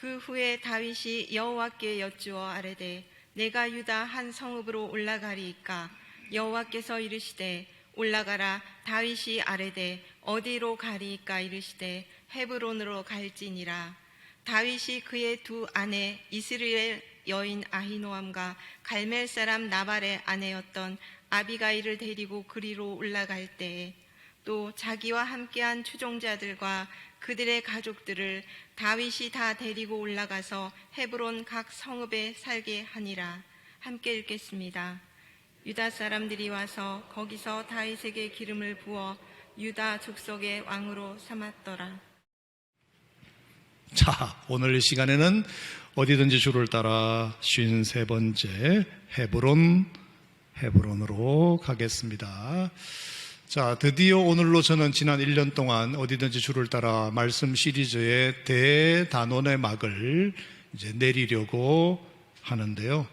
그 후에 다윗이 여호와께 여쭈어 아뢰되 내가 유다 한 성읍으로 올라가리이까? 여호와께서 이르시되 올라가라. 다윗이 아뢰되 어디로 가리이까? 이르시되 헤브론으로 갈지니라. 다윗이 그의 두 아내 이스라엘 여인 아히노암과 갈멜 사람 나발의 아내였던 아비가일을 데리고 그리로 올라갈 때에 또 자기와 함께한 추종자들과 그들의 가족들을 다윗이 다 데리고 올라가서 헤브론 각 성읍에 살게 하니라. 함께 읽겠습니다. 유다 사람들이 와서 거기서 다윗에게 기름을 부어 유다 족속의 왕으로 삼았더라. 자, 오늘 이 시간에는 어디든지 주를 따라 53번째 헤브론으로 가겠습니다. 자, 드디어 오늘로 저는 지난 1년 동안 어디든지 주를 따라 말씀 시리즈의 대단원의 막을 이제 내리려고 하는데요.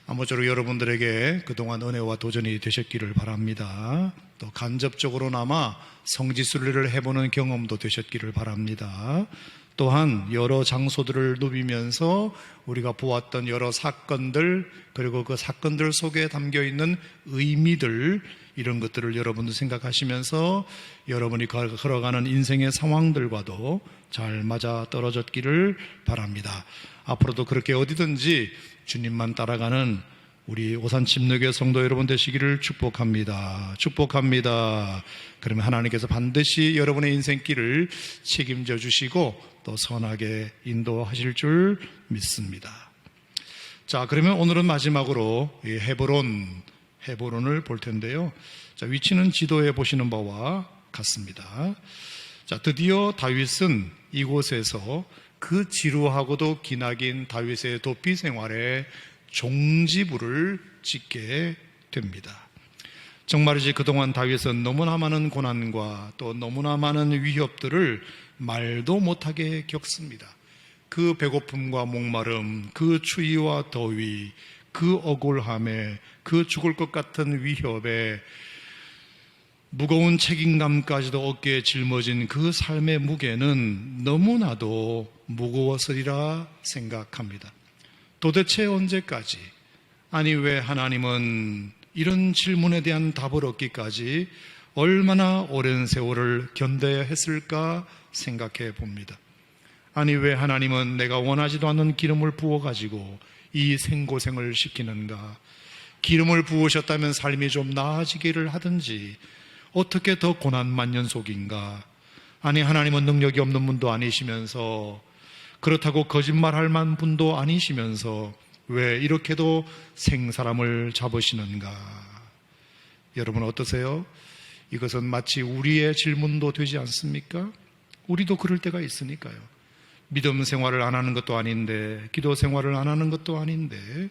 아무쪼록 여러분들에게 그동안 은혜와 도전이 되셨기를 바랍니다. 또 간접적으로나마 성지순례를 해보는 경험도 되셨기를 바랍니다. 또한 여러 장소들을 누비면서 우리가 보았던 여러 사건들, 그리고 그 사건들 속에 담겨있는 의미들, 이런 것들을 여러분도 생각하시면서 여러분이 걸어가는 인생의 상황들과도 잘 맞아 떨어졌기를 바랍니다. 앞으로도 그렇게 어디든지 주님만 따라가는 우리 오산침례교회 성도 여러분 되시기를 축복합니다. 축복합니다. 그러면 하나님께서 반드시 여러분의 인생길을 책임져 주시고 또 선하게 인도하실 줄 믿습니다. 자, 그러면 오늘은 마지막으로 이 헤브론을 볼 텐데요. 자, 위치는 지도에 보시는 바와 같습니다. 자, 드디어 다윗은 이곳에서 그 지루하고도 기나긴 다윗의 도피 생활에 종지부를 짓게 됩니다. 정말이지 그동안 다윗은 너무나 많은 고난과 또 너무나 많은 위협들을 말도 못하게 겪습니다. 그 배고픔과 목마름, 그 추위와 더위, 그 억울함에, 그 죽을 것 같은 위협에 무거운 책임감까지도 어깨에 짊어진 그 삶의 무게는 너무나도 무거웠으리라 생각합니다. 도대체 언제까지? 아니, 왜 하나님은 이런 질문에 대한 답을 얻기까지 얼마나 오랜 세월을 견뎌야 했을까 생각해 봅니다. 아니, 왜 하나님은 내가 원하지도 않는 기름을 부어가지고 이 생고생을 시키는가? 기름을 부으셨다면 삶이 좀 나아지기를 하든지 어떻게 더 고난만연속인가? 아니, 하나님은 능력이 없는 분도 아니시면서, 그렇다고 거짓말할 만한 분도 아니시면서 왜 이렇게도 생사람을 잡으시는가? 여러분 어떠세요? 이것은 마치 우리의 질문도 되지 않습니까? 우리도 그럴 때가 있으니까요. 믿음 생활을 안 하는 것도 아닌데, 기도 생활을 안 하는 것도 아닌데,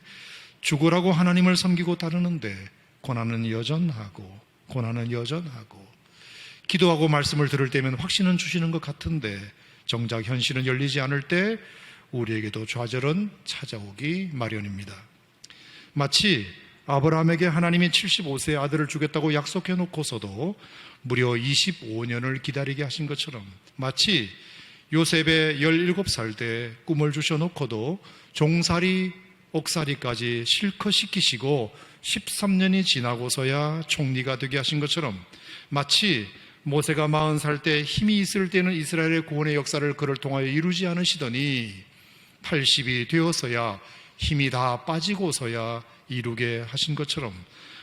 죽으라고 하나님을 섬기고 따르는데 고난은 여전하고, 기도하고 말씀을 들을 때면 확신은 주시는 것 같은데 정작 현실은 열리지 않을 때 우리에게도 좌절은 찾아오기 마련입니다. 마치 아브라함에게 하나님이 75세의 아들을 주겠다고 약속해 놓고서도 무려 25년을 기다리게 하신 것처럼, 마치 요셉의 17살 때 꿈을 주셔놓고도 종살이, 옥살이까지 실컷 시키시고 13년이 지나고서야 총리가 되게 하신 것처럼, 마치 모세가 40살 때 힘이 있을 때는 이스라엘의 구원의 역사를 그를 통하여 이루지 않으시더니 80이 되어서야 힘이 다 빠지고서야 이루게 하신 것처럼,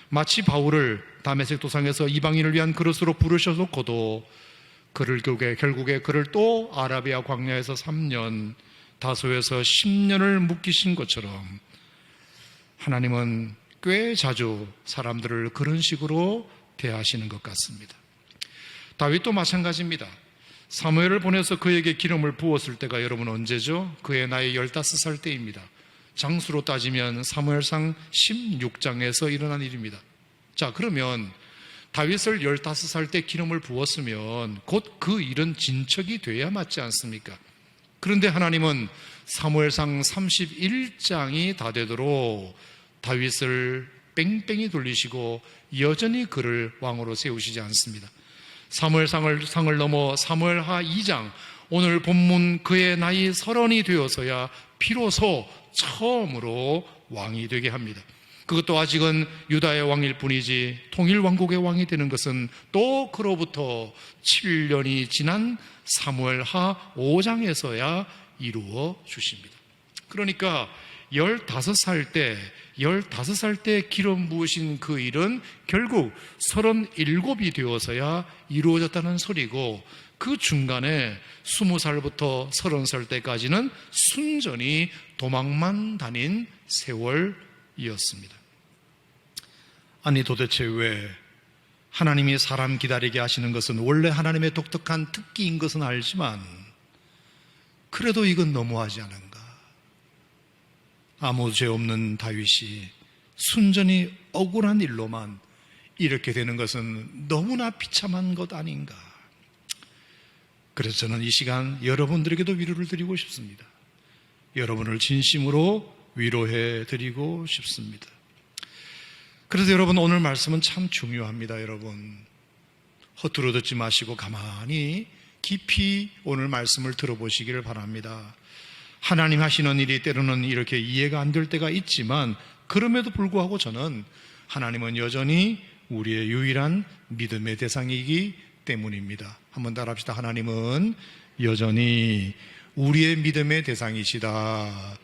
마치 바울을 다메섹 도상에서 이방인을 위한 그릇으로 부르셔놓고도 그를 결국에 그를 또 아라비아 광야에서 3년, 다소에서 10년을 묶이신 것처럼 하나님은 꽤 자주 사람들을 그런 식으로 대하시는 것 같습니다. 다윗도 마찬가지입니다. 사무엘을 보내서 그에게 기름을 부었을 때가 여러분 언제죠? 그의 나이 15살 때입니다. 장수로 따지면 사무엘상 16장에서 일어난 일입니다. 자, 그러면 다윗을 15살 때 기름을 부었으면 곧 그 일은 진척이 돼야 맞지 않습니까? 그런데 하나님은 사무엘상 31장이 다 되도록 다윗을 뺑뺑이 돌리시고 여전히 그를 왕으로 세우시지 않습니다. 사무엘상을 넘어 사무엘하 2장, 오늘 본문 그의 나이 30이 되어서야 비로소 처음으로 왕이 되게 합니다. 그것도 아직은 유다의 왕일 뿐이지 통일왕국의 왕이 되는 것은 또 그로부터 7년이 지난 사무엘하 5장에서야 이루어 주십니다. 그러니까 15살 때 기름 부으신 그 일은 결국 37이 되어서야 이루어졌다는 소리고, 그 중간에 20살부터 30살 때까지는 순전히 도망만 다닌 세월이었습니다. 아니 도대체 왜 하나님이 사람 기다리게 하시는 것은 원래 하나님의 독특한 특기인 것은 알지만 그래도 이건 너무하지 않은가? 아무 죄 없는 다윗이 순전히 억울한 일로만 이렇게 되는 것은 너무나 비참한 것 아닌가? 그래서 저는 이 시간 여러분들에게도 위로를 드리고 싶습니다. 여러분을 진심으로 위로해 드리고 싶습니다. 그래서 여러분, 오늘 말씀은 참 중요합니다. 여러분, 허투루 듣지 마시고 가만히 깊이 오늘 말씀을 들어보시기를 바랍니다. 하나님 하시는 일이 때로는 이렇게 이해가 안 될 때가 있지만 그럼에도 불구하고 저는 하나님은 여전히 우리의 유일한 믿음의 대상이기 때문입니다. 한번 따라합시다. 하나님은 여전히 우리의 믿음의 대상이시다.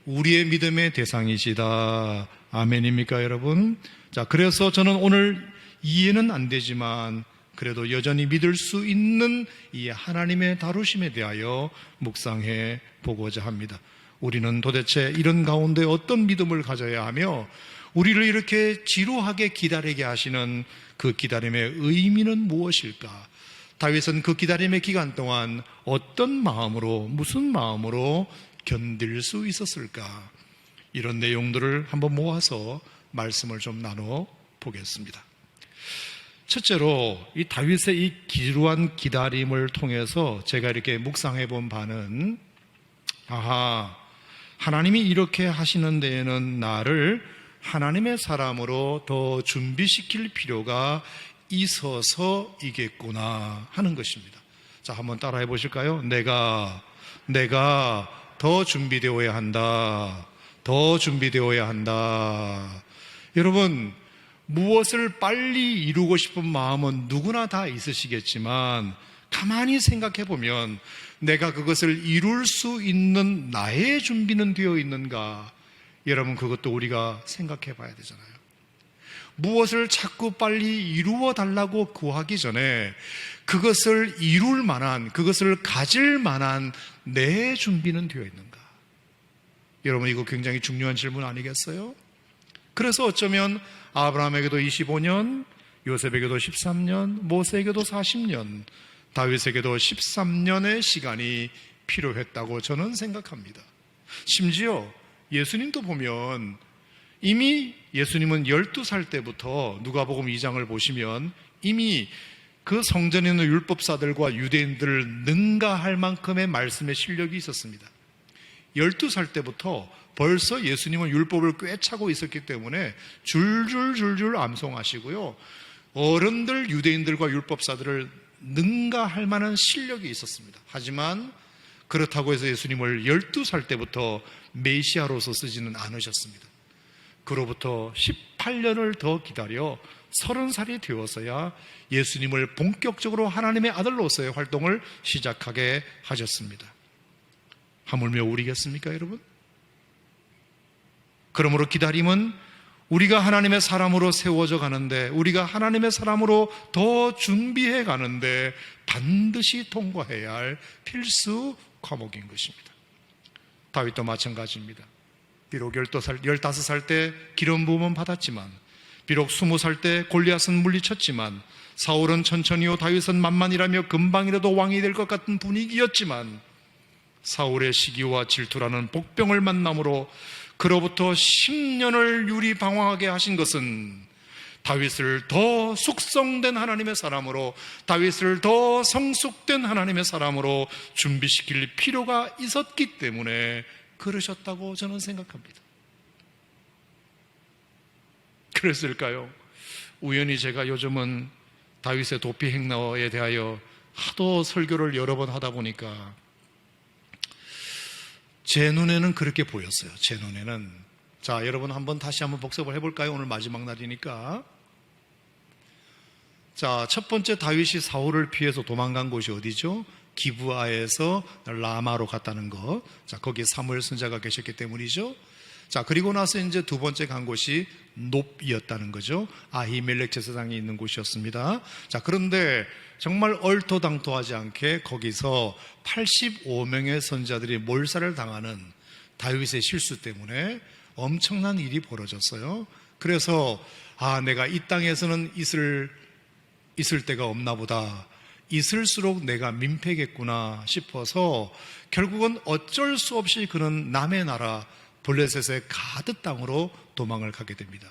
우리의 믿음의 대상이시다. 아멘입니까, 여러분? 자, 그래서 저는 오늘 이해는 안 되지만 그래도 여전히 믿을 수 있는 이 하나님의 다루심에 대하여 묵상해 보고자 합니다. 우리는 도대체 이런 가운데 어떤 믿음을 가져야 하며 우리를 이렇게 지루하게 기다리게 하시는 그 기다림의 의미는 무엇일까? 다윗은 그 기다림의 기간 동안 어떤 마음으로, 무슨 마음으로 견딜 수 있었을까? 이런 내용들을 한번 모아서 말씀을 좀 나눠 보겠습니다. 첫째로 이 다윗의 이 지루한 기다림을 통해서 제가 이렇게 묵상해 본 바는, 하나님이 이렇게 하시는 데에는 나를 하나님의 사람으로 더 준비시킬 필요가 있어서이겠구나 하는 것입니다. 자, 한번 따라해 보실까요? 내가 더 준비되어야 한다. 더 준비되어야 한다. 여러분, 무엇을 빨리 이루고 싶은 마음은 누구나 다 있으시겠지만 가만히 생각해 보면 내가 그것을 이룰 수 있는 나의 준비는 되어 있는가? 여러분, 그것도 우리가 생각해 봐야 되잖아요. 무엇을 자꾸 빨리 이루어 달라고 구하기 전에 그것을 이룰 만한, 그것을 가질 만한 내 준비는 되어 있는가? 여러분, 이거 굉장히 중요한 질문 아니겠어요? 그래서 어쩌면 아브라함에게도 25년, 요셉에게도 13년, 모세에게도 40년, 다윗에게도 13년의 시간이 필요했다고 저는 생각합니다. 심지어 예수님도 보면 이미 예수님은 12살 때부터 누가복음 2장을 보시면 이미 그 성전에 있는 율법사들과 유대인들을 능가할 만큼의 말씀의 실력이 있었습니다. 12살 때부터 벌써 예수님은 율법을 꿰차고 있었기 때문에 줄줄 암송하시고요, 어른들 유대인들과 율법사들을 능가할 만한 실력이 있었습니다. 하지만 그렇다고 해서 예수님을 12살 때부터 메시아로서 쓰지는 않으셨습니다. 그로부터 18년을 더 기다려 30살이 되어서야 예수님을 본격적으로 하나님의 아들로서의 활동을 시작하게 하셨습니다. 하물며 우리겠습니까, 여러분? 그러므로 기다림은 우리가 하나님의 사람으로 세워져 가는데, 우리가 하나님의 사람으로 더 준비해 가는데 반드시 통과해야 할 필수 과목인 것입니다. 다윗도 마찬가지입니다. 비록 15살 때 기름 부음은 받았지만, 비록 20살 때 골리앗은 물리쳤지만, 사울은 천천히요 다윗은 만만이라며 금방이라도 왕이 될 것 같은 분위기였지만, 사울의 시기와 질투라는 복병을 만남으로 그로부터 10년을 유리방황하게 하신 것은 다윗을 더 숙성된 하나님의 사람으로, 다윗을 더 성숙된 하나님의 사람으로 준비시킬 필요가 있었기 때문에 그러셨다고 저는 생각합니다. 그랬을까요? 우연히 제가 요즘은 다윗의 도피 행로에 대하여 하도 설교를 여러 번 하다 보니까 제 눈에는 그렇게 보였어요. 제 눈에는. 자, 여러분 다시 한번 복습을 해볼까요? 오늘 마지막 날이니까. 자, 첫 번째 다윗이 사울을 피해서 도망간 곳이 어디죠? 기브아에서 라마로 갔다는 것. 자, 거기에 사무엘 선지자가 계셨기 때문이죠. 자, 그리고 나서 이제 두 번째 간 곳이 높이었다는 거죠. 아히멜렉 제사장이 있는 곳이었습니다. 자, 그런데 정말 얼토당토하지 않게 거기서 85명의 선지자들이 몰살을 당하는 다윗의 실수 때문에 엄청난 일이 벌어졌어요. 그래서 내가 이 땅에서는 있을 데가 없나 보다. 있을수록 내가 민폐겠구나 싶어서 결국은 어쩔 수 없이 그는 남의 나라 블레셋의 가드 땅으로 도망을 가게 됩니다.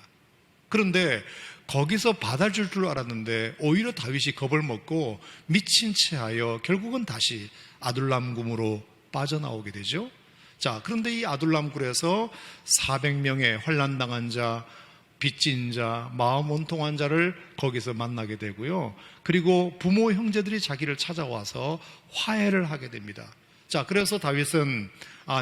그런데 거기서 받아줄 줄 알았는데 오히려 다윗이 겁을 먹고 미친 채 하여 결국은 다시 아둘람궁으로 빠져나오게 되죠. 자, 그런데 이 아둘람굴에서 400명의 환난당한 자, 빚진 자, 마음 온통한 자를 거기서 만나게 되고요. 그리고 부모 형제들이 자기를 찾아와서 화해를 하게 됩니다. 자, 그래서 다윗은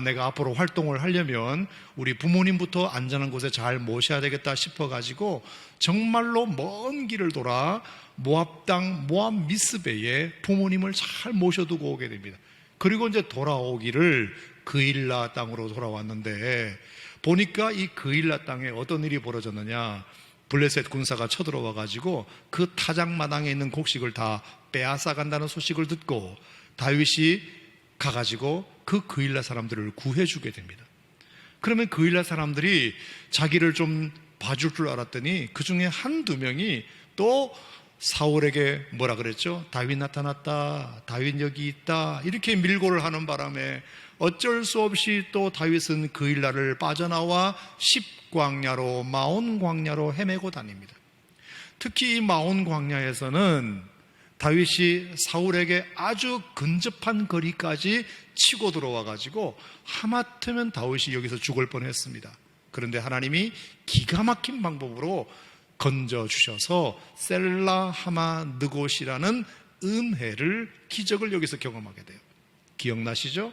내가 앞으로 활동을 하려면 우리 부모님부터 안전한 곳에 잘 모셔야 되겠다 싶어가지고 정말로 먼 길을 돌아 모압 땅 모압 미스베에 부모님을 잘 모셔두고 오게 됩니다. 그리고 이제 돌아오기를 그일라 땅으로 돌아왔는데 보니까 이 그일라 땅에 어떤 일이 벌어졌느냐, 블레셋 군사가 쳐들어와 가지고 그 타작마당에 있는 곡식을 다 빼앗아 간다는 소식을 듣고 다윗이 가가지고 그 그일라 사람들을 구해주게 됩니다. 그러면 그일라 사람들이 자기를 좀 봐줄 줄 알았더니 그 중에 한두 명이 또 사울에게 뭐라 그랬죠? 다윗 나타났다, 다윗 여기 있다, 이렇게 밀고를 하는 바람에 어쩔 수 없이 또 다윗은 그일라를 빠져나와 십광야로 마온 광야로 헤매고 다닙니다. 특히 이 마온 광야에서는 다윗이 사울에게 아주 근접한 거리까지 치고 들어와 가지고 하마터면 다윗이 여기서 죽을 뻔했습니다. 그런데 하나님이 기가 막힌 방법으로 건져주셔서 셀라 하마 느곳이라는 은혜를, 기적을 여기서 경험하게 돼요. 기억나시죠?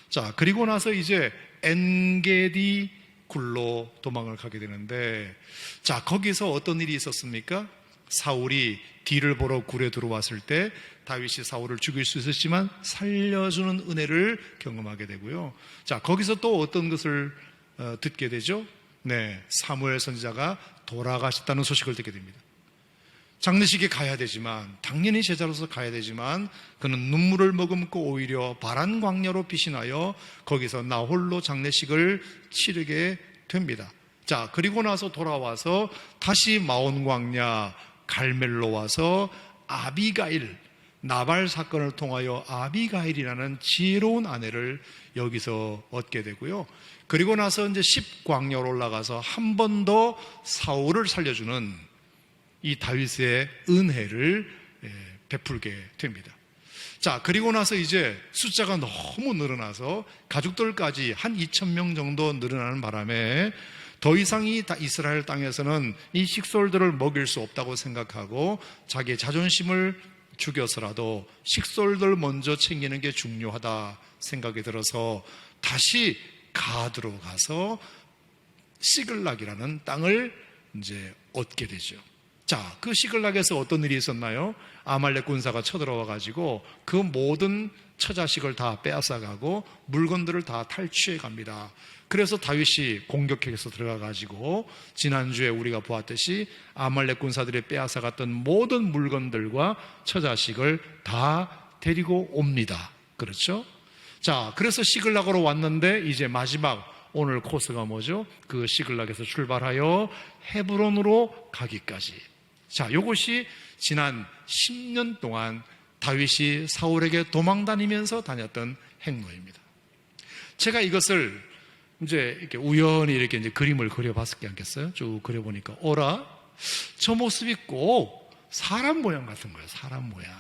자, 그리고 나서 이제 엔게디 굴로 도망을 가게 되는데, 자, 거기서 어떤 일이 있었습니까? 사울이 뒤를 보러 굴에 들어왔을 때 다윗이 사울을 죽일 수 있었지만 살려주는 은혜를 경험하게 되고요. 자, 거기서 또 어떤 것을 듣게 되죠? 네, 사무엘 선지자가 돌아가셨다는 소식을 듣게 됩니다. 장례식에 가야 되지만, 당연히 제자로서 가야 되지만 그는 눈물을 머금고 오히려 바란 광야로 피신하여 거기서 나 홀로 장례식을 치르게 됩니다. 자, 그리고 나서 돌아와서 다시 마온 광야 갈멜로 와서 아비가일, 나발 사건을 통하여 아비가일이라는 지혜로운 아내를 여기서 얻게 되고요. 그리고 나서 이제 십광야로 올라가서 한 번 더 사울을 살려주는 이 다윗의 은혜를 베풀게 됩니다. 자, 그리고 나서 이제 숫자가 너무 늘어나서 가족들까지 한 2,000명 정도 늘어나는 바람에 더 이상 이 이스라엘 땅에서는 이 식솔들을 먹일 수 없다고 생각하고 자기의 자존심을 죽여서라도 식솔들 먼저 챙기는 게 중요하다 생각이 들어서 다시 가드로 가서 시글락이라는 땅을 이제 얻게 되죠. 자, 그 시글락에서 어떤 일이 있었나요? 아말렉 군사가 쳐들어와 가지고 그 모든 처자식을 다 빼앗아가고 물건들을 다 탈취해 갑니다. 그래서 다윗이 공격해서 들어가 가지고 지난주에 우리가 보았듯이 아말렉 군사들이 빼앗아갔던 모든 물건들과 처자식을 다 데리고 옵니다. 그렇죠? 자, 그래서 시글락으로 왔는데 이제 마지막 오늘 코스가 뭐죠? 그 시글락에서 출발하여 헤브론으로 가기까지. 자, 이것이 지난 10년 동안 다윗이 사울에게 도망다니면서 다녔던 행로입니다. 제가 이것을 이제 이렇게 우연히 이렇게 이제 그림을 그려봤을 게 않겠어요? 쭉 그려보니까, 어라? 저 모습이 꼭 사람 모양 같은 거예요. 사람 모양.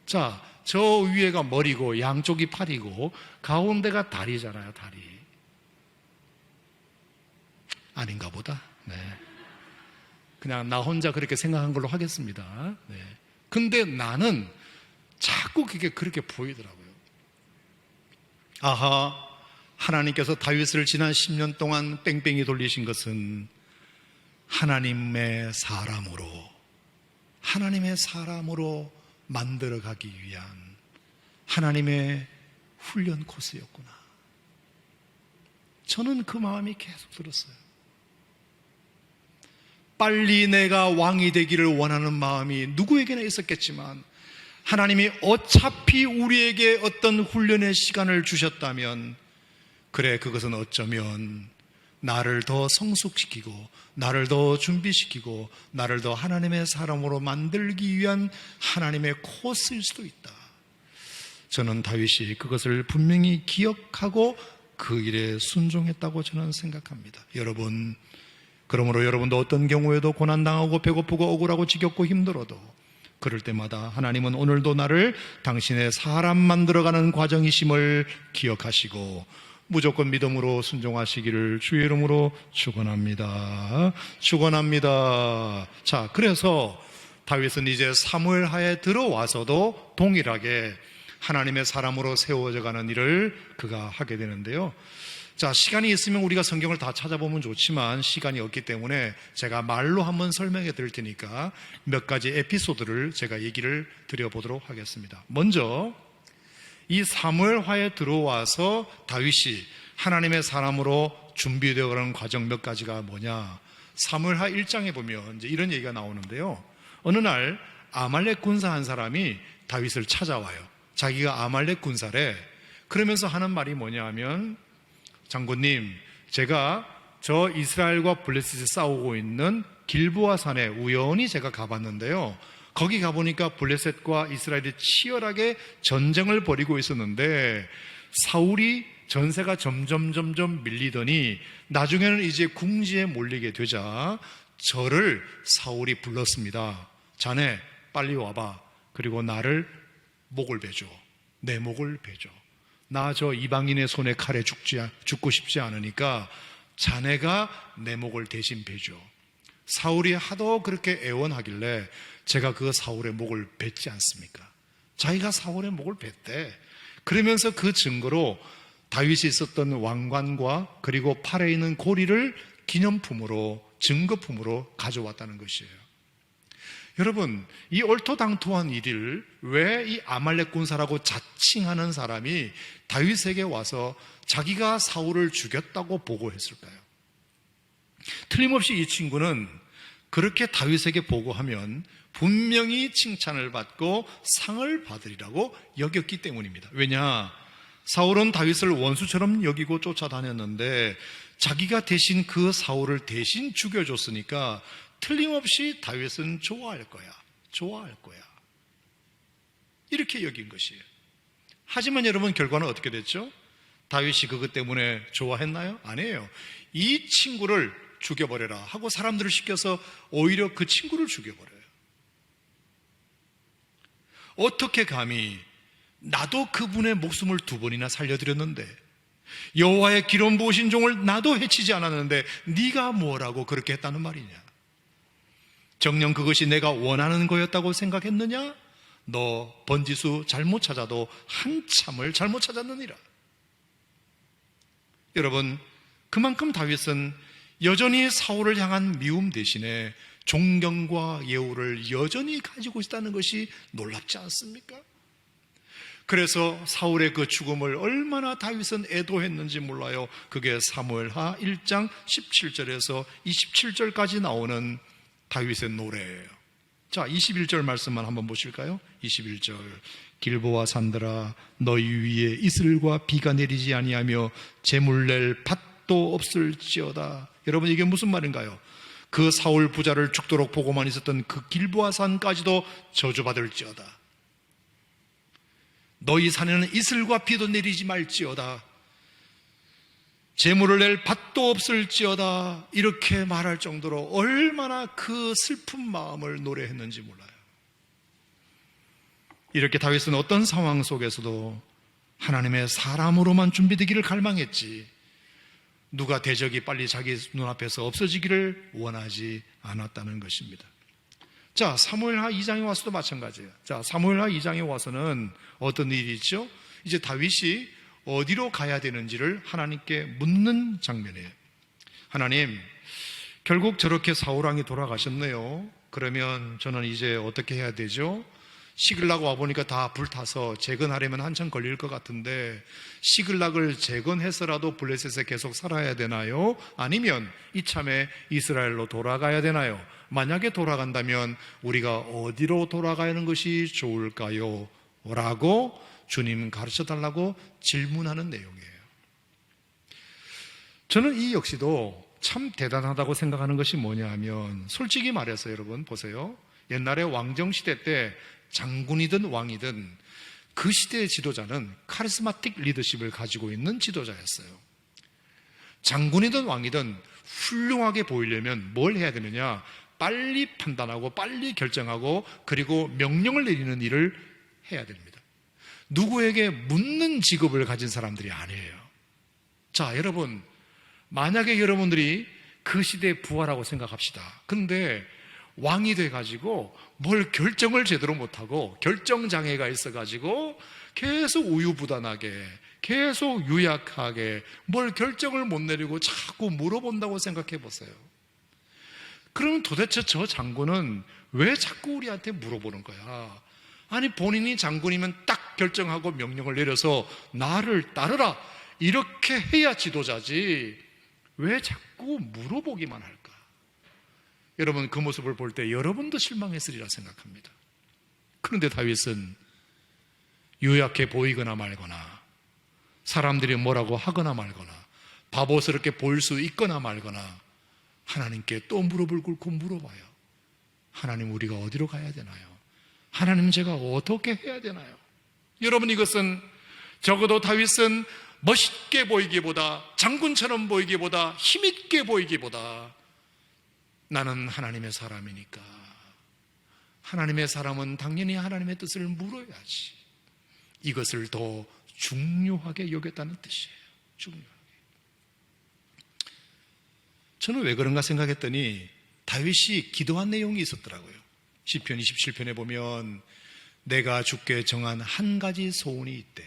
자, 저 위에가 머리고 양쪽이 팔이고 가운데가 다리잖아요. 다리. 아닌가 보다. 네. 그냥 나 혼자 그렇게 생각한 걸로 하겠습니다. 네. 근데 나는 자꾸 그게 그렇게 보이더라고요. 아하, 하나님께서 다윗을 지난 10년 동안 뺑뺑이 돌리신 것은 하나님의 사람으로 만들어가기 위한 하나님의 훈련 코스였구나. 저는 그 마음이 계속 들었어요. 빨리 내가 왕이 되기를 원하는 마음이 누구에게나 있었겠지만 하나님이 어차피 우리에게 어떤 훈련의 시간을 주셨다면 그래, 그것은 어쩌면 나를 더 성숙시키고 나를 더 준비시키고 나를 더 하나님의 사람으로 만들기 위한 하나님의 코스일 수도 있다. 저는 다윗이 그것을 분명히 기억하고 그 일에 순종했다고 저는 생각합니다. 여러분, 그러므로 여러분도 어떤 경우에도 고난당하고 배고프고 억울하고 지겹고 힘들어도 그럴 때마다 하나님은 오늘도 나를 당신의 사람 만들어가는 과정이심을 기억하시고 무조건 믿음으로 순종하시기를 주의 이름으로 축원합니다. 자, 그래서 다윗은 이제 사무엘하에 들어와서도 동일하게 하나님의 사람으로 세워져 가는 일을 그가 하게 되는데요. 자, 시간이 있으면 우리가 성경을 다 찾아보면 좋지만 시간이 없기 때문에 제가 말로 한번 설명해 드릴 테니까 몇 가지 에피소드를 제가 얘기를 드려보도록 하겠습니다. 먼저 이 사무엘하에 들어와서 다윗이 하나님의 사람으로 준비되어 가는 과정 몇 가지가 뭐냐. 사무엘하 1장에 보면 이제 이런 얘기가 나오는데요. 어느 날 아말렉 군사 한 사람이 다윗을 찾아와요. 자기가 아말렉 군사래. 그러면서 하는 말이 뭐냐 하면, 장군님, 제가 저 이스라엘과 블레셋이 싸우고 있는 길보아 산에 우연히 제가 가봤는데요. 거기 가보니까 블레셋과 이스라엘이 치열하게 전쟁을 벌이고 있었는데 사울이 전세가 점점 밀리더니 나중에는 이제 궁지에 몰리게 되자 저를 사울이 불렀습니다. 자네 빨리 와봐. 그리고 나를 목을 베줘. 내 목을 베줘. 나 저 이방인의 손에 칼에 죽고 싶지 않으니까 자네가 내 목을 대신 베줘. 사울이 하도 그렇게 애원하길래 제가 그 사울의 목을 뱉지 않습니까? 자기가 사울의 목을 뱉대. 그러면서 그 증거로 다윗이 있었던 왕관과 그리고 팔에 있는 고리를 기념품으로, 증거품으로 가져왔다는 것이에요. 여러분, 이 얼토당토한 일을 왜 이 아말렉 군사라고 자칭하는 사람이 다윗에게 와서 자기가 사울을 죽였다고 보고했을까요? 틀림없이 이 친구는 그렇게 다윗에게 보고하면 분명히 칭찬을 받고 상을 받으리라고 여겼기 때문입니다. 왜냐? 사울은 다윗을 원수처럼 여기고 쫓아다녔는데 자기가 대신 그 사울을 대신 죽여줬으니까 틀림없이 다윗은 좋아할 거야. 이렇게 여긴 것이에요. 하지만 여러분, 결과는 어떻게 됐죠? 다윗이 그것 때문에 좋아했나요? 아니에요. 이 친구를 죽여버려라 하고 사람들을 시켜서 오히려 그 친구를 죽여버려요. 어떻게 감히, 나도 그분의 목숨을 2번이나 살려드렸는데, 여호와의 기름 부으신 종을 나도 해치지 않았는데 네가 뭐라고 그렇게 했다는 말이냐? 정녕 그것이 내가 원하는 거였다고 생각했느냐? 너 번지수 잘못 찾아도 한참을 잘못 찾았느니라. 여러분, 그만큼 다윗은 여전히 사울을 향한 미움 대신에 존경과 예우를 여전히 가지고 있다는 것이 놀랍지 않습니까? 그래서 사울의 그 죽음을 얼마나 다윗은 애도했는지 몰라요. 그게 사무엘하 1장 17절에서 27절까지 나오는 다윗의 노래예요. 자, 21절 말씀만 한번 보실까요? 21절. 길보아 산들아, 너희 위에 이슬과 비가 내리지 아니하며 재물 낼 밭도 없을지어다. 여러분, 이게 무슨 말인가요? 그 사울 부자를 죽도록 보고만 있었던 그 길보아 산까지도 저주받을지어다. 너희 산에는 이슬과 비도 내리지 말지어다. 재물을 낼 밭도 없을지어다. 이렇게 말할 정도로 얼마나 그 슬픈 마음을 노래했는지 몰라요. 이렇게 다윗은 어떤 상황 속에서도 하나님의 사람으로만 준비되기를 갈망했지, 누가 대적이 빨리 자기 눈앞에서 없어지기를 원하지 않았다는 것입니다. 자, 사무엘하 2장에 와서도 마찬가지예요. 자, 사무엘하 2장에 와서는 어떤 일이 있죠? 이제 다윗이 어디로 가야 되는지를 하나님께 묻는 장면이에요. 하나님, 결국 저렇게 사울왕이 돌아가셨네요. 그러면 저는 이제 어떻게 해야 되죠? 시글락 와보니까 다 불타서 재건하려면 한참 걸릴 것 같은데 시글락을 재건해서라도 블레셋에 계속 살아야 되나요? 아니면 이참에 이스라엘로 돌아가야 되나요? 만약에 돌아간다면 우리가 어디로 돌아가는 것이 좋을까요? 라고 주님 가르쳐달라고 질문하는 내용이에요. 저는 이 역시도 참 대단하다고 생각하는 것이 뭐냐 하면, 솔직히 말해서 여러분 보세요. 옛날에 왕정시대 때 장군이든 왕이든 그 시대의 지도자는 카리스마틱 리더십을 가지고 있는 지도자였어요. 장군이든 왕이든 훌륭하게 보이려면 뭘 해야 되느냐? 빨리 판단하고 빨리 결정하고 그리고 명령을 내리는 일을 해야 됩니다. 누구에게 묻는 직업을 가진 사람들이 아니에요. 자, 여러분, 만약에 여러분들이 그 시대의 부하라고 생각합시다. 근데 왕이 돼가지고 뭘 결정을 제대로 못하고 결정장애가 있어가지고 계속 우유부단하게 계속 유약하게 뭘 결정을 못 내리고 자꾸 물어본다고 생각해 보세요. 그러면 도대체 저 장군은 왜 자꾸 우리한테 물어보는 거야? 아니, 본인이 장군이면 딱 결정하고 명령을 내려서 나를 따르라 이렇게 해야 지도자지 왜 자꾸 물어보기만 할까? 여러분, 그 모습을 볼 때 여러분도 실망했으리라 생각합니다. 그런데 다윗은 유약해 보이거나 말거나 사람들이 뭐라고 하거나 말거나 바보스럽게 보일 수 있거나 말거나 하나님께 또 무릎을 꿇고 물어봐요. 하나님, 우리가 어디로 가야 되나요? 하나님, 제가 어떻게 해야 되나요? 여러분, 이것은 적어도 다윗은 멋있게 보이기보다 장군처럼 보이기보다 힘있게 보이기보다 나는 하나님의 사람이니까 하나님의 사람은 당연히 하나님의 뜻을 물어야지, 이것을 더 중요하게 여겼다는 뜻이에요. 중요하게. 저는 왜 그런가 생각했더니 다윗이 기도한 내용이 있었더라고요. 시편 27편에 보면 내가 주께 정한 한 가지 소원이 있대.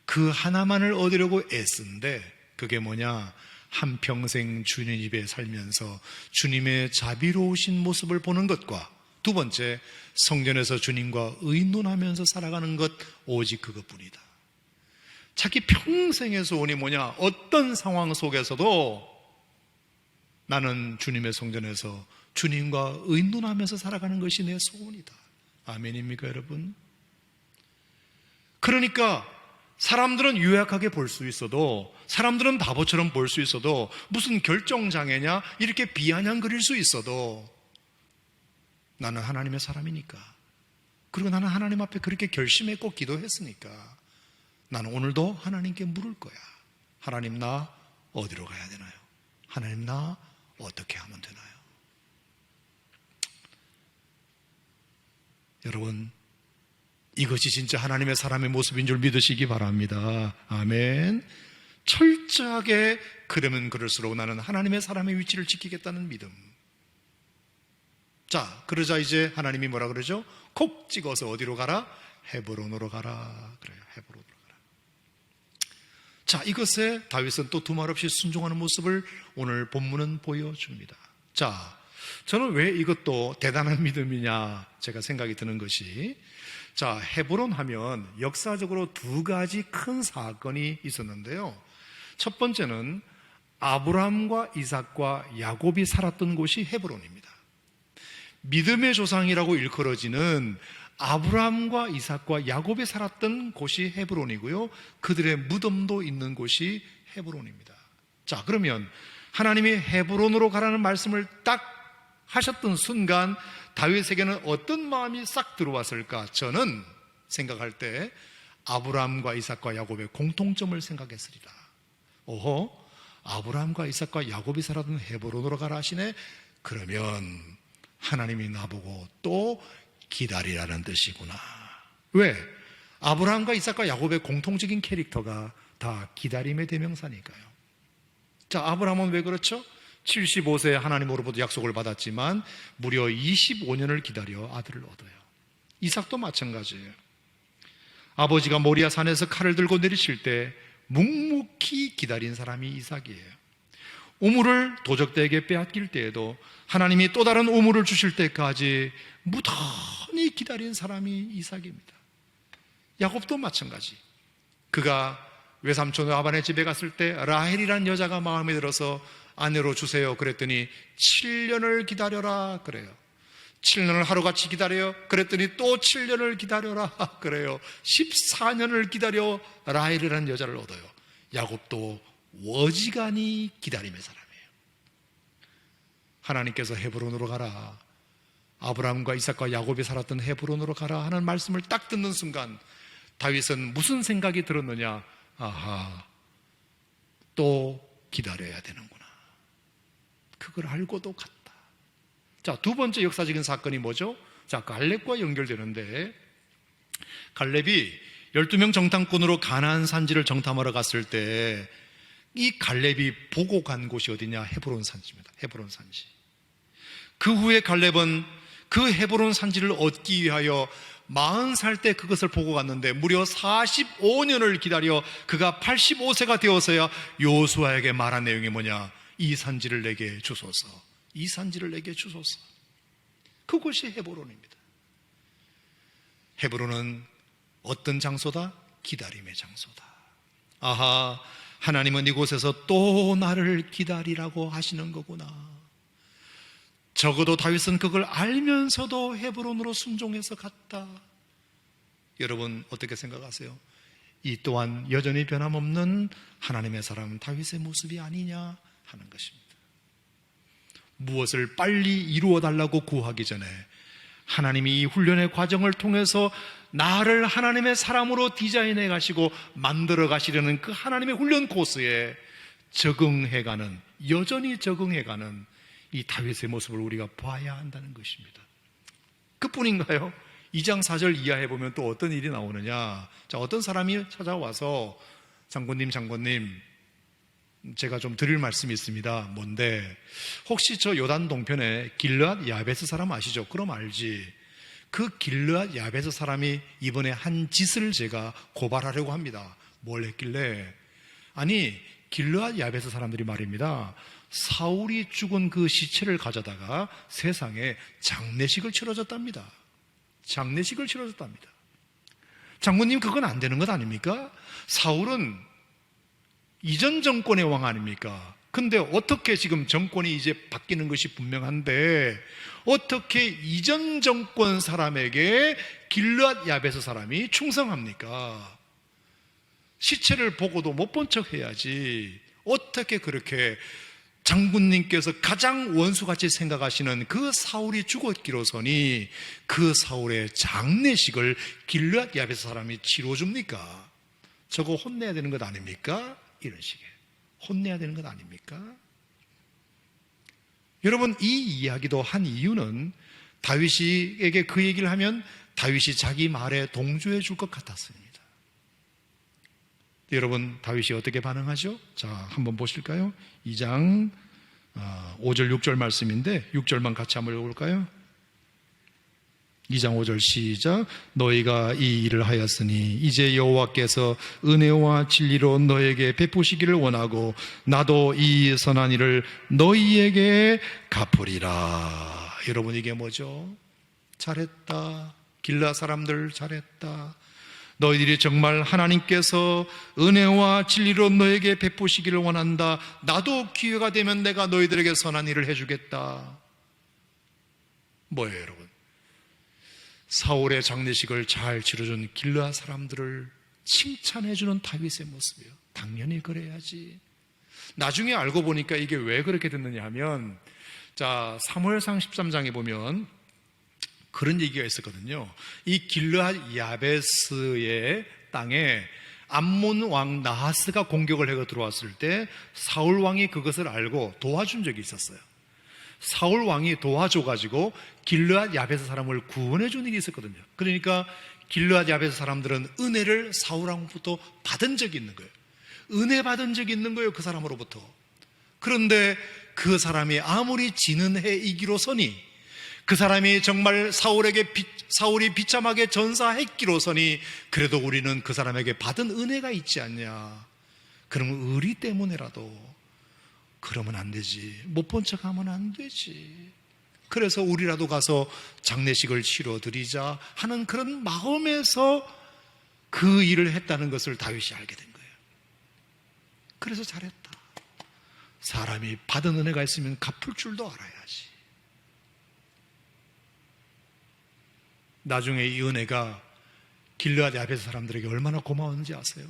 그 하나만을 얻으려고 애쓴데 그게 뭐냐? 한평생 주님 입에 살면서 주님의 자비로우신 모습을 보는 것과 두 번째, 성전에서 주님과 의논하면서 살아가는 것, 오직 그것뿐이다. 자기 평생의 소원이 뭐냐? 어떤 상황 속에서도 나는 주님의 성전에서 주님과 의논하면서 살아가는 것이 내 소원이다. 아멘입니까, 여러분? 그러니까 사람들은 유약하게 볼 수 있어도, 사람들은 바보처럼 볼 수 있어도, 무슨 결정장애냐 이렇게 비아냥거릴 수 있어도 나는 하나님의 사람이니까, 그리고 나는 하나님 앞에 그렇게 결심했고 기도했으니까 나는 오늘도 하나님께 물을 거야. 하나님, 나 어디로 가야 되나요? 하나님, 나 어떻게 하면 되나요? 여러분, 이것이 진짜 하나님의 사람의 모습인 줄 믿으시기 바랍니다. 아멘. 철저하게 그러면 그럴수록 나는 하나님의 사람의 위치를 지키겠다는 믿음. 자, 그러자 이제 하나님이 뭐라 그러죠? 콕 찍어서 어디로 가라? 헤브론으로 가라. 그래요. 헤브론으로 가라. 자, 이것에 다윗은 또 두말 없이 순종하는 모습을 오늘 본문은 보여줍니다. 자, 저는 왜 이것도 대단한 믿음이냐 제가 생각이 드는 것이, 자, 헤브론 하면 역사적으로 두 가지 큰 사건이 있었는데요. 첫 번째는 아브라함과 이삭과 야곱이 살았던 곳이 헤브론입니다. 믿음의 조상이라고 일컬어지는 아브라함과 이삭과 야곱이 살았던 곳이 헤브론이고요, 그들의 무덤도 있는 곳이 헤브론입니다. 자, 그러면 하나님이 헤브론으로 가라는 말씀을 딱 하셨던 순간 다윗에게는 어떤 마음이 싹 들어왔을까? 저는 생각할 때 아브라함과 이삭과 야곱의 공통점을 생각했으리라. 오호, 아브라함과 이삭과 야곱이 살았던 헤브론으로 가라 하시네. 그러면 하나님이 나보고 또 기다리라는 뜻이구나. 왜? 아브라함과 이삭과 야곱의 공통적인 캐릭터가 다 기다림의 대명사니까요. 자, 아브라함은 왜 그렇죠? 75세에 하나님으로부터 약속을 받았지만 무려 25년을 기다려 아들을 얻어요. 이삭도 마찬가지예요. 아버지가 모리아 산에서 칼을 들고 내리실 때 묵묵히 기다린 사람이 이삭이에요. 우물을 도적들에게 빼앗길 때에도 하나님이 또 다른 우물을 주실 때까지 무던히 기다린 사람이 이삭입니다. 야곱도 마찬가지. 그가 외삼촌 라반의 집에 갔을 때 라헬이라는 여자가 마음에 들어서 아내로 주세요 그랬더니 7년을 기다려라 그래요. 7년을 하루같이 기다려요. 그랬더니 또 7년을 기다려라 그래요. 14년을 기다려 라헬이라는 여자를 얻어요. 야곱도 어지간히 기다림의 사람이에요. 하나님께서 헤브론으로 가라, 아브라함과 이삭과 야곱이 살았던 헤브론으로 가라 하는 말씀을 딱 듣는 순간 다윗은 무슨 생각이 들었느냐? 아하, 또 기다려야 되는구나. 그걸 알고도 갔다. 자, 두 번째 역사적인 사건이 뭐죠? 자, 갈렙과 연결되는데, 갈렙이 12명 정탐꾼으로 가나안 산지를 정탐하러 갔을 때 이 갈렙이 보고 간 곳이 어디냐? 헤브론 산지입니다. 헤브론 산지. 그 후에 갈렙은 그 헤브론 산지를 얻기 위하여 40살 때 그것을 보고 갔는데 무려 45년을 기다려 그가 85세가 되어서야 여호수아에게 말한 내용이 뭐냐? 이 산지를 내게 주소서. 이 산지를 내게 주소서. 그곳이 헤브론입니다. 헤브론은 어떤 장소다? 기다림의 장소다. 아하, 하나님은 이곳에서 또 나를 기다리라고 하시는 거구나. 적어도 다윗은 그걸 알면서도 헤브론으로 순종해서 갔다. 여러분 어떻게 생각하세요? 이 또한 여전히 변함없는 하나님의 사람 다윗의 모습이 아니냐 하는 것입니다. 무엇을 빨리 이루어 달라고 구하기 전에 하나님이 이 훈련의 과정을 통해서 나를 하나님의 사람으로 디자인해 가시고 만들어 가시려는 그 하나님의 훈련 코스에 적응해가는, 여전히 적응해가는 이 다윗의 모습을 우리가 봐야 한다는 것입니다. 그뿐인가요? 2장 4절 이하에 보면 또 어떤 일이 나오느냐. 자, 어떤 사람이 찾아와서 장군님 제가 좀 드릴 말씀이 있습니다. 뭔데? 혹시 저 요단 동편에 길르앗 야베스 사람 아시죠? 그럼 알지. 그 길르앗 야베스 사람이 이번에 한 짓을 제가 고발하려고 합니다. 뭘 했길래? 아니, 길르앗 야베스 사람들이 말입니다. 사울이 죽은 그 시체를 가져다가 세상에 장례식을 치러줬답니다. 장례식을 치러줬답니다. 장군님, 그건 안 되는 것 아닙니까? 사울은 이전 정권의 왕 아닙니까? 근데 어떻게 지금 정권이 이제 바뀌는 것이 분명한데 어떻게 이전 정권 사람에게 길르앗 야베스 사람이 충성합니까? 시체를 보고도 못 본 척 해야지. 어떻게 그렇게 장군님께서 가장 원수같이 생각하시는 그 사울이 죽었기로서니 그 사울의 장례식을 길르앗 야베스 사람이 치러줍니까? 저거 혼내야 되는 것 아닙니까? 이런 식의 혼내야 되는 것 아닙니까? 여러분, 이 이야기도 한 이유는 다윗에게 그 얘기를 하면 다윗이 자기 말에 동조해 줄 것 같았습니다. 여러분, 다윗이 어떻게 반응하죠? 자, 한번 보실까요? 2장 5절 6절 말씀인데 6절만 같이 한번 읽어볼까요? 2장 5절 시작. 너희가 이 일을 하였으니 이제 여호와께서 은혜와 진리로 너에게 베푸시기를 원하고 나도 이 선한 일을 너희에게 갚으리라. 여러분, 이게 뭐죠? 잘했다. 길르앗 사람들 잘했다. 너희들이 정말 하나님께서 은혜와 진리로 너에게 베푸시기를 원한다. 나도 기회가 되면 내가 너희들에게 선한 일을 해주겠다. 뭐예요, 여러분? 사울의 장례식을 잘 치러준 길르앗 사람들을 칭찬해주는 다윗의 모습이에요. 당연히 그래야지. 나중에 알고 보니까 이게 왜 그렇게 됐느냐 하면, 자, 사무엘상 13장에 보면 그런 얘기가 있었거든요. 이 길르앗 야베스의 땅에 암몬 왕 나하스가 공격을 해서 들어왔을 때 사울 왕이 그것을 알고 도와준 적이 있었어요. 사울 왕이 도와줘가지고 길르앗 야베스 사람을 구원해준 일이 있었거든요. 그러니까 길르앗 야베스 사람들은 은혜를 사울 왕부터 받은 적이 있는 거예요. 은혜 받은 적이 있는 거예요, 그 사람으로부터. 그런데 그 사람이 아무리 지는 해 이기로서니, 그 사람이 정말 사울이 비참하게 전사했기로서니, 그래도 우리는 그 사람에게 받은 은혜가 있지 않냐. 그러면 의리 때문에라도 그러면 안 되지. 못 본 척하면 안 되지. 그래서 우리라도 가서 장례식을 치러드리자 하는 그런 마음에서 그 일을 했다는 것을 다윗이 알게 된 거예요. 그래서 잘했다. 사람이 받은 은혜가 있으면 갚을 줄도 알아야지. 나중에 이 은혜가 길르앗의 아베스 사람들에게 얼마나 고마웠는지 아세요?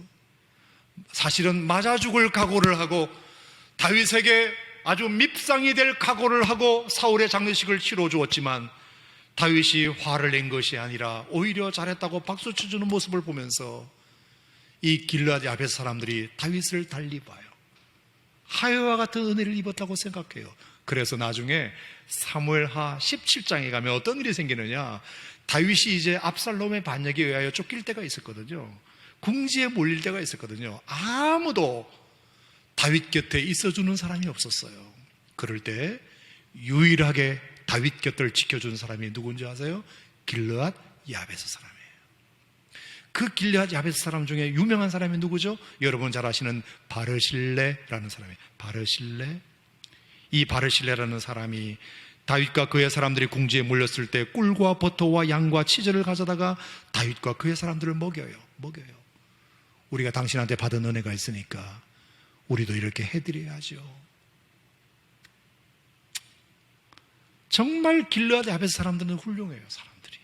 사실은 맞아 죽을 각오를 하고 다윗에게 아주 밉상이 될 각오를 하고 사울의 장례식을 치러 주었지만, 다윗이 화를 낸 것이 아니라 오히려 잘했다고 박수 쳐주는 모습을 보면서 이 길르앗의 아베스 사람들이 다윗을 달리 봐요. 하여와 같은 은혜를 입었다고 생각해요. 그래서 나중에 사무엘하 17장에 가면 어떤 일이 생기느냐, 다윗이 이제 압살롬의 반역에 의하여 쫓길 때가 있었거든요. 궁지에 몰릴 때가 있었거든요. 아무도 다윗 곁에 있어주는 사람이 없었어요. 그럴 때 유일하게 다윗 곁을 지켜준 사람이 누군지 아세요? 길르앗 야베스 사람이에요. 그 길르앗 야베스 사람 중에 유명한 사람이 누구죠? 여러분 잘 아시는 바르실레라는 사람이에요. 바르실레. 이 바르실레라는 사람이 다윗과 그의 사람들이 궁지에 몰렸을 때 꿀과 버터와 양과 치즈를 가져다가 다윗과 그의 사람들을 먹여요. 우리가 당신한테 받은 은혜가 있으니까 우리도 이렇게 해드려야죠. 정말 길르앗의 아베스 사람들은 훌륭해요. 사람들이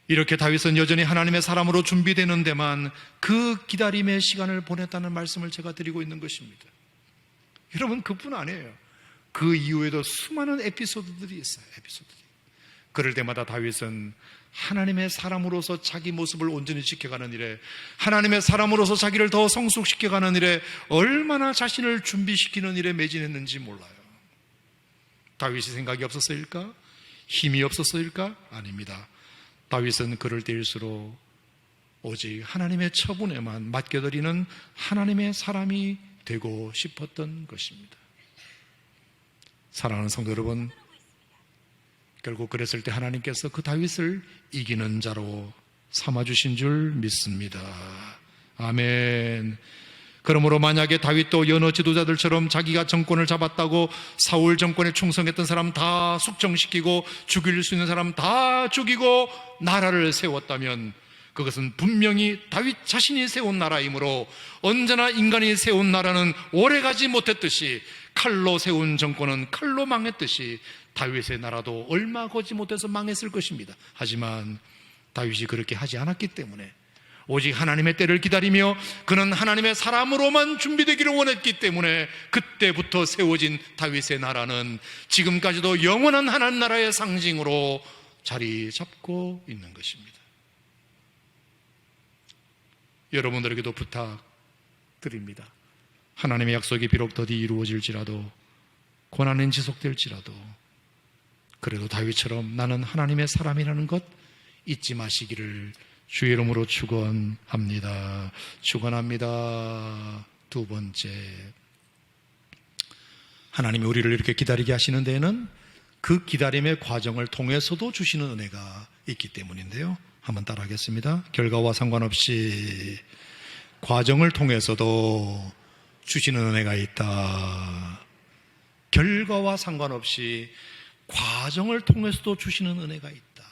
이렇게 다윗은 여전히 하나님의 사람으로 준비되는 데만 그 기다림의 시간을 보냈다는 말씀을 제가 드리고 있는 것입니다. 여러분, 그뿐 아니에요. 그 이후에도 수많은 에피소드들이 있어요. 그럴 때마다 다윗은 하나님의 사람으로서 자기 모습을 온전히 지켜가는 일에, 하나님의 사람으로서 자기를 더 성숙시켜가는 일에 얼마나 자신을 준비시키는 일에 매진했는지 몰라요. 다윗이 생각이 없었어일까? 힘이 없었어일까? 아닙니다. 다윗은 그럴 때일수록 오직 하나님의 처분에만 맡겨드리는 하나님의 사람이 되고 싶었던 것입니다. 사랑하는 성도 여러분, 결국 그랬을 때 하나님께서 그 다윗을 이기는 자로 삼아주신 줄 믿습니다. 아멘. 그러므로 만약에 다윗도 여러 지도자들처럼 자기가 정권을 잡았다고 사울 정권에 충성했던 사람 다 숙청시키고 죽일 수 있는 사람 다 죽이고 나라를 세웠다면, 그것은 분명히 다윗 자신이 세운 나라이므로, 언제나 인간이 세운 나라는 오래가지 못했듯이, 칼로 세운 정권은 칼로 망했듯이 다윗의 나라도 얼마 거지 못해서 망했을 것입니다. 하지만 다윗이 그렇게 하지 않았기 때문에, 오직 하나님의 때를 기다리며 그는 하나님의 사람으로만 준비되기를 원했기 때문에, 그때부터 세워진 다윗의 나라는 지금까지도 영원한 하나님 나라의 상징으로 자리 잡고 있는 것입니다. 여러분들에게도 부탁드립니다. 하나님의 약속이 비록 더디 이루어질지라도, 고난은 지속될지라도, 그래도 다윗처럼 나는 하나님의 사람이라는 것 잊지 마시기를 주의 이름으로 축원합니다. 두 번째, 하나님이 우리를 이렇게 기다리게 하시는 데에는 그 기다림의 과정을 통해서도 주시는 은혜가 있기 때문인데요. 한번 따라하겠습니다. 결과와 상관없이 과정을 통해서도 주시는 은혜가 있다. 결과와 상관없이 과정을 통해서도 주시는 은혜가 있다.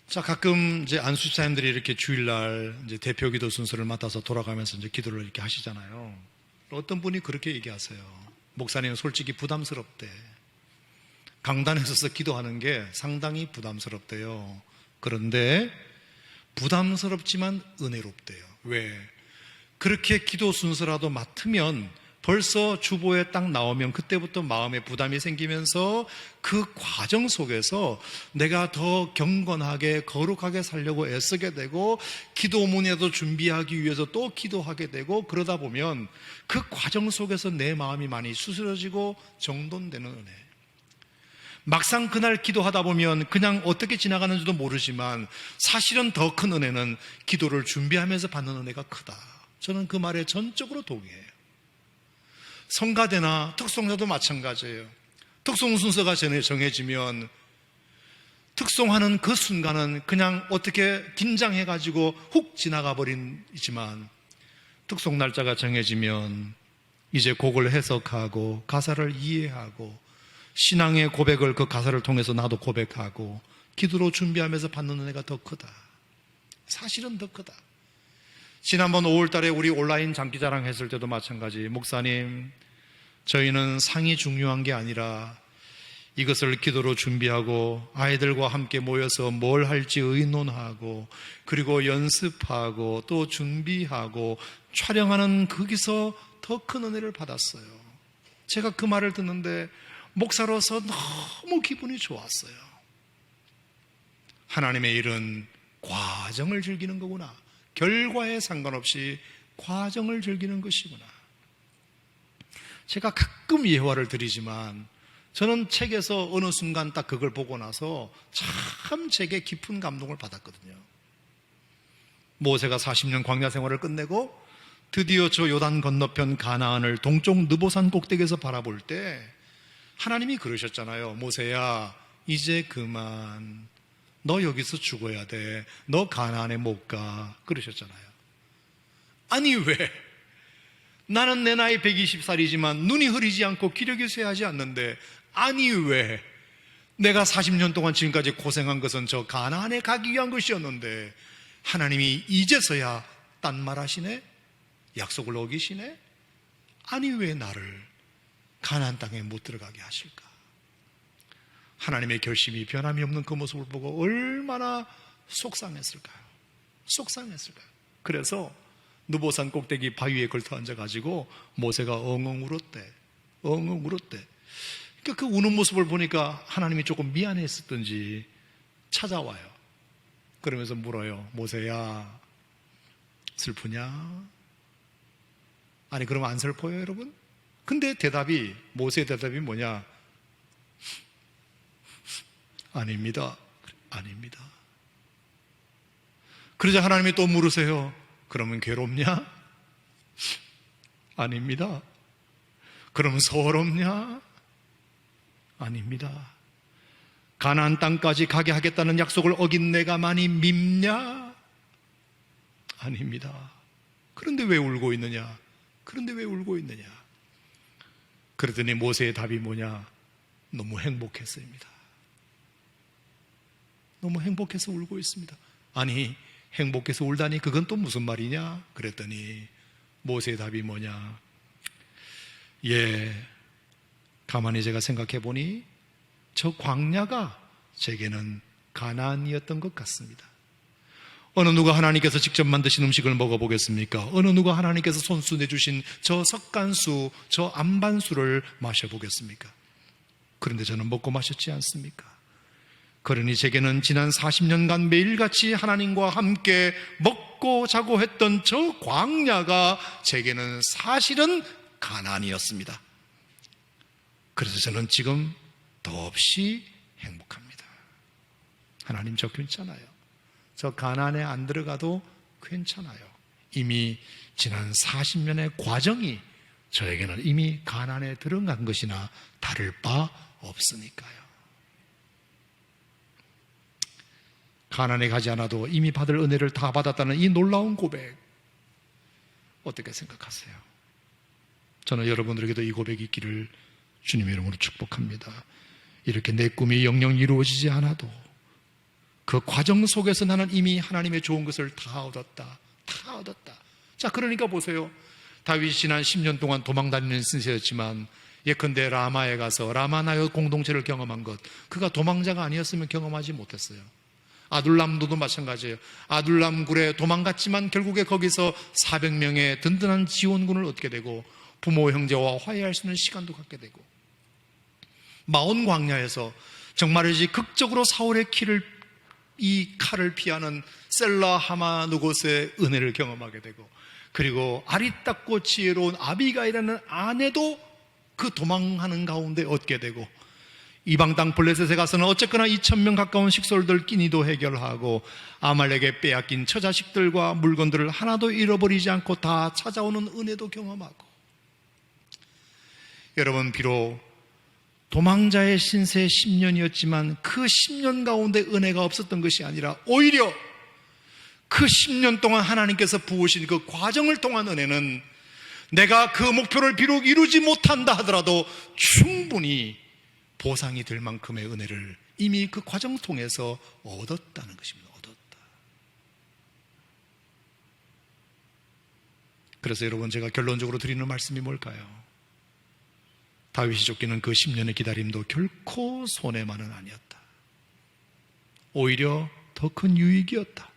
자, 가끔 이제 안수사님들이 이렇게 주일날 이제 대표 기도 순서를 맡아서 돌아가면서 이제 기도를 이렇게 하시잖아요. 어떤 분이 그렇게 얘기하세요. 목사님은 솔직히 부담스럽대. 강단에 서서 기도하는 게 상당히 부담스럽대요. 그런데 부담스럽지만 은혜롭대요. 왜? 그렇게 기도 순서라도 맡으면 벌써 주보에 딱 나오면 그때부터 마음에 부담이 생기면서 그 과정 속에서 내가 더 경건하게 거룩하게 살려고 애쓰게 되고, 기도문에도 준비하기 위해서 또 기도하게 되고, 그러다 보면 그 과정 속에서 내 마음이 많이 수스러지고 정돈되는 은혜. 막상 그날 기도하다 보면 그냥 어떻게 지나가는지도 모르지만 사실은 더 큰 은혜는 기도를 준비하면서 받는 은혜가 크다. 저는 그 말에 전적으로 동의해요. 성가대나 특송자도 마찬가지예요. 특송 순서가 정해지면 특송하는 그 순간은 그냥 어떻게 긴장해가지고 훅 지나가 버리지만, 특송 날짜가 정해지면 이제 곡을 해석하고 가사를 이해하고 신앙의 고백을 그 가사를 통해서 나도 고백하고 기도로 준비하면서 받는 은혜가 더 크다. 사실은 더 크다. 지난번 5월 달에 우리 온라인 장기자랑 했을 때도 마찬가지. 목사님, 저희는 상이 중요한 게 아니라 이것을 기도로 준비하고 아이들과 함께 모여서 뭘 할지 의논하고 그리고 연습하고 또 준비하고 촬영하는 거기서 더 큰 은혜를 받았어요. 제가 그 말을 듣는데 목사로서 너무 기분이 좋았어요. 하나님의 일은 과정을 즐기는 거구나. 결과에 상관없이 과정을 즐기는 것이구나. 제가 가끔 예화를 드리지만 저는 책에서 어느 순간 딱 그걸 보고 나서 참 제게 깊은 감동을 받았거든요. 모세가 40년 광야 생활을 끝내고 드디어 저 요단 건너편 가나안을 동쪽 느보산 꼭대기에서 바라볼 때 하나님이 그러셨잖아요. 모세야, 이제 그만. 너 여기서 죽어야 돼. 너 가나안에 못 가. 그러셨잖아요. 아니 왜? 나는 내 나이 120살이지만 눈이 흐리지 않고 기력이 쇠하지 않는데, 아니 왜? 내가 40년 동안 지금까지 고생한 것은 저 가나안에 가기 위한 것이었는데 하나님이 이제서야 딴 말 하시네? 약속을 어기시네? 아니 왜 나를 가나안 땅에 못 들어가게 하실까? 하나님의 결심이 변함이 없는 그 모습을 보고 얼마나 속상했을까요? 속상했을까요? 그래서 느보산 꼭대기 바위에 걸터 앉아가지고 모세가 엉엉 울었대. 엉엉 울었대. 그러니까 그 우는 모습을 보니까 하나님이 조금 미안했었던지 찾아와요. 그러면서 물어요. 모세야, 슬프냐? 아니 그러면 안 슬퍼요, 여러분? 근데 모세의 대답이 뭐냐? 아닙니다. 아닙니다. 그러자 하나님이 또 물으세요. 그러면 괴롭냐? 아닙니다. 그러면 서럽냐? 아닙니다. 가나안 땅까지 가게 하겠다는 약속을 어긴 내가 많이 밉냐? 아닙니다. 그런데 왜 울고 있느냐? 그런데 왜 울고 있느냐? 그러더니 모세의 답이 뭐냐? 너무 행복했습니다. 너무 행복해서 울고 있습니다. 아니, 행복해서 울다니 그건 또 무슨 말이냐? 그랬더니 모세의 답이 뭐냐? 예, 가만히 제가 생각해 보니 저 광야가 제게는 가나안이었던 것 같습니다. 어느 누가 하나님께서 직접 만드신 음식을 먹어보겠습니까? 어느 누가 하나님께서 손수 내주신 저 석간수, 저 안반수를 마셔보겠습니까? 그런데 저는 먹고 마셨지 않습니까? 그러니 제게는 지난 40년간 매일같이 하나님과 함께 먹고 자고 했던 저 광야가 제게는 사실은 가나안이었습니다. 그래서 저는 지금 더없이 행복합니다. 하나님, 저 괜찮아요. 저 가나안에 안 들어가도 괜찮아요. 이미 지난 40년의 과정이 저에게는 이미 가나안에 들어간 것이나 다를 바 없으니까요. 가나안에 가지 않아도 이미 받을 은혜를 다 받았다는 이 놀라운 고백, 어떻게 생각하세요? 저는 여러분들에게도 이 고백이 있기를 주님의 이름으로 축복합니다. 이렇게 내 꿈이 영영 이루어지지 않아도 그 과정 속에서 나는 이미 하나님의 좋은 것을 다 얻었다. 다 얻었다. 자, 그러니까 보세요. 다윗이 지난 10년 동안 도망다니는 신세였지만 예컨대 라마에 가서 라마나요 공동체를 경험한 것, 그가 도망자가 아니었으면 경험하지 못했어요. 아둘람도 마찬가지예요. 아둘람 굴에 도망갔지만 결국에 거기서 400명의 든든한 지원군을 얻게 되고 부모 형제와 화해할 수 있는 시간도 갖게 되고, 마온 광야에서 정말이지 극적으로 사울의 이 칼을 피하는 셀라 하마 누곳의 은혜를 경험하게 되고, 그리고 아리따고 지혜로운 아비가이라는 아내도 그 도망하는 가운데 얻게 되고, 이방 땅 블레셋에 가서는 어쨌거나 2,000명 가까운 식솔들 끼니도 해결하고 아말렉에 빼앗긴 처자식들과 물건들을 하나도 잃어버리지 않고 다 찾아오는 은혜도 경험하고, 여러분, 비록 도망자의 신세 10년이었지만 그 10년 가운데 은혜가 없었던 것이 아니라 오히려 그 10년 동안 하나님께서 부으신 그 과정을 통한 은혜는 내가 그 목표를 비록 이루지 못한다 하더라도 충분히 보상이 될 만큼의 은혜를 이미 그 과정 통해서 얻었다는 것입니다. 얻었다. 그래서 여러분, 제가 결론적으로 드리는 말씀이 뭘까요? 다윗이 쫓기는 그 10년의 기다림도 결코 손해만은 아니었다. 오히려 더 큰 유익이었다.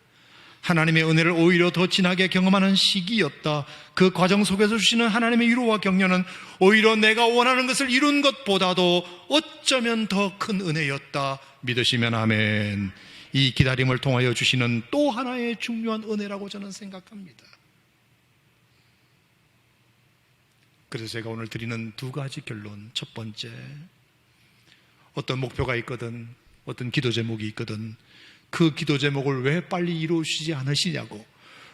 하나님의 은혜를 오히려 더 진하게 경험하는 시기였다. 그 과정 속에서 주시는 하나님의 위로와 격려는 오히려 내가 원하는 것을 이룬 것보다도 어쩌면 더 큰 은혜였다. 믿으시면 아멘. 이 기다림을 통하여 주시는 또 하나의 중요한 은혜라고 저는 생각합니다. 그래서 제가 오늘 드리는 두 가지 결론. 첫 번째, 어떤 목표가 있거든, 어떤 기도 제목이 있거든, 그 기도 제목을 왜 빨리 이루시지 않으시냐고,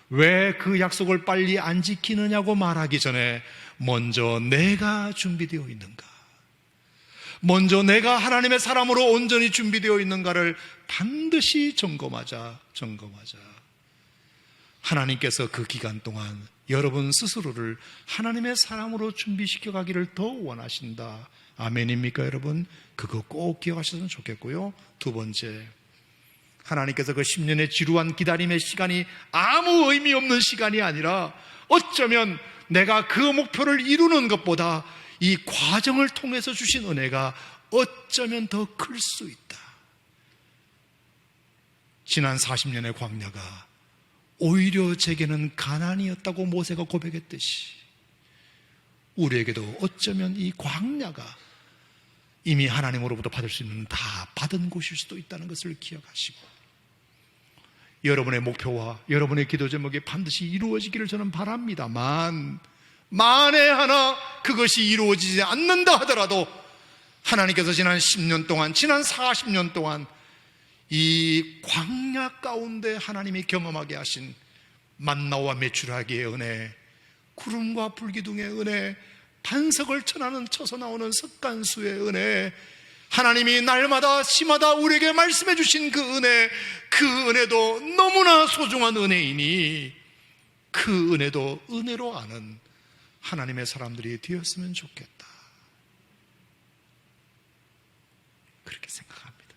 왜 그 약속을 빨리 안 지키느냐고 말하기 전에 먼저 내가 준비되어 있는가, 먼저 내가 하나님의 사람으로 온전히 준비되어 있는가를 반드시 점검하자. 하나님께서 그 기간 동안 여러분 스스로를 하나님의 사람으로 준비시켜 가기를 더 원하신다. 아멘입니까, 여러분? 그거 꼭 기억하셨으면 좋겠고요. 두 번째, 하나님께서 그 10년의 지루한 기다림의 시간이 아무 의미 없는 시간이 아니라 어쩌면 내가 그 목표를 이루는 것보다 이 과정을 통해서 주신 은혜가 어쩌면 더 클 수 있다. 지난 40년의 광야가 오히려 제게는 가난이었다고 모세가 고백했듯이 우리에게도 어쩌면 이 광야가 이미 하나님으로부터 받을 수 있는 다 받은 곳일 수도 있다는 것을 기억하시고, 여러분의 목표와 여러분의 기도 제목이 반드시 이루어지기를 저는 바랍니다만, 만에 하나 그것이 이루어지지 않는다 하더라도 하나님께서 지난 10년 동안, 지난 40년 동안 이 광야 가운데 하나님이 경험하게 하신 만나와 메추라기의 은혜, 구름과 불기둥의 은혜, 반석을 천하는 쳐서 나오는 석간수의 은혜, 하나님이 날마다 시마다 우리에게 말씀해 주신 그 은혜, 그 은혜도 너무나 소중한 은혜이니 그 은혜도 은혜로 아는 하나님의 사람들이 되었으면 좋겠다. 그렇게 생각합니다.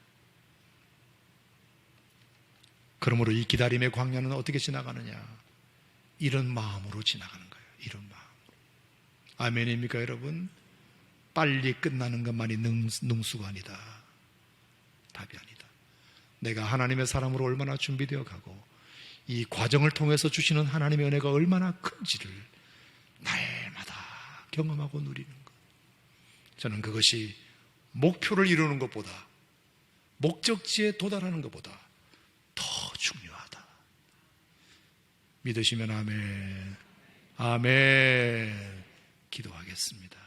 그러므로 이 기다림의 광야는 어떻게 지나가느냐? 이런 마음으로 지나가는 거예요. 이런 마음으로. 아멘입니까, 여러분? 빨리 끝나는 것만이 능수가 아니다. 답이 아니다. 내가 하나님의 사람으로 얼마나 준비되어 가고 이 과정을 통해서 주시는 하나님의 은혜가 얼마나 큰지를 날마다 경험하고 누리는 것. 저는 그것이 목표를 이루는 것보다, 목적지에 도달하는 것보다 더 중요하다. 믿으시면 아멘. 아멘. 기도하겠습니다.